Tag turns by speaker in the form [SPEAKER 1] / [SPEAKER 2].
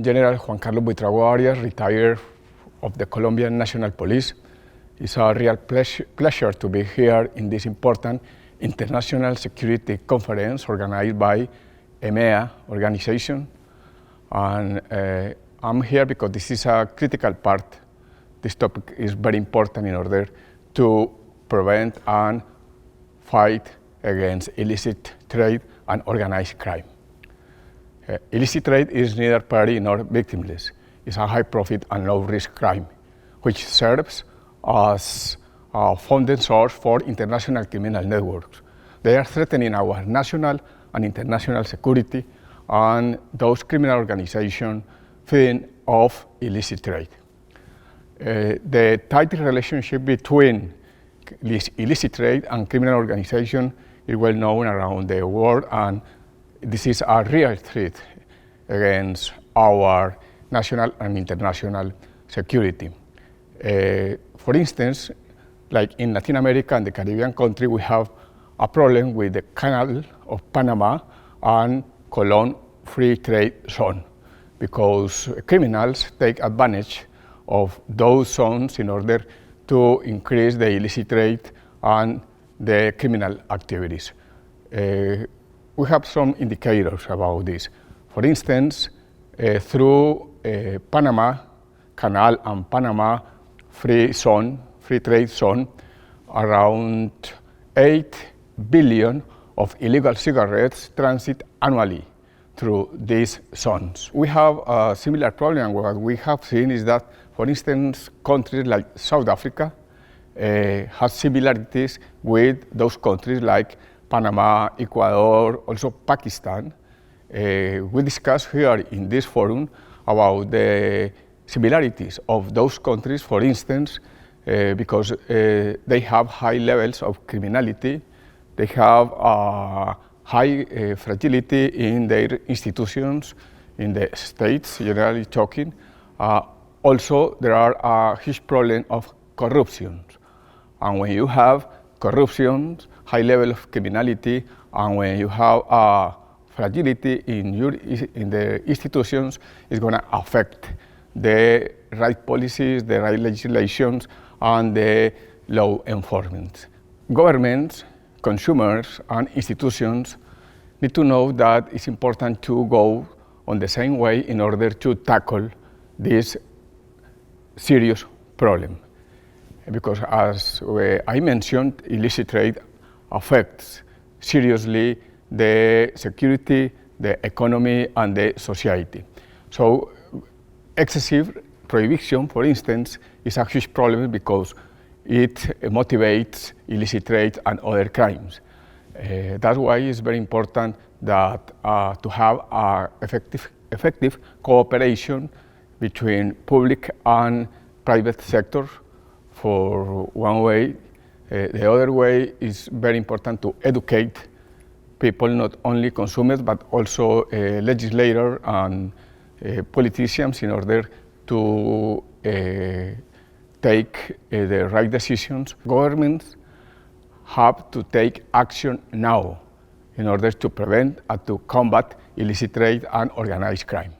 [SPEAKER 1] I'm General Juan Carlos Buitrago Arias, retired of the Colombian National Police. It's a real pleasure to be here in this important international security conference organized by EMEA organization. And I'm here because this is a critical part. This topic is very important in order to prevent and fight against illicit trade and organized crime. Illicit trade is neither party nor victimless. It's a high profit and low risk crime, which serves as a funding source for international criminal networks. They are threatening our national and international security, and those criminal organizations feeding off illicit trade. The tight relationship between illicit trade and criminal organization is well known around the world, and this is a real threat against our national and international security. For instance, like in Latin America and the Caribbean country, we have a problem with the Canal of Panama and Colombian Free Trade Zone, because criminals take advantage of those zones in order to increase the illicit trade and the criminal activities. We have some indicators about this. For instance, through Panama Canal and Panama Free Trade Zone, around 8 billion of illegal cigarettes transit annually through these zones. We have a similar problem. What we have seen is that, for instance, countries like South Africa have similarities with those countries like Panama, Ecuador, also Pakistan. We discussed here in this forum about the similarities of those countries, for instance, because they have high levels of criminality, they have high fragility in their institutions, in the states, generally talking. Also, there are a huge problem of corruption. And when you have corruption, high level of criminality, and when you have fragility in the institutions, it's going to affect the right policies, the right legislations, and the law enforcement. Governments, consumers, and institutions need to know that it's important to go on the same way in order to tackle this serious problem. Because as I mentioned, illicit trade affects seriously the security, the economy, and the society. So excessive prohibition, for instance, is a huge problem because it motivates illicit trade and other crimes. That's why it's very important that to have effective cooperation between public and private sectors. For one way, the other way is very important to educate people, not only consumers, but also legislators and politicians, in order to take the right decisions. Governments have to take action now in order to prevent and to combat illicit trade and organized crime.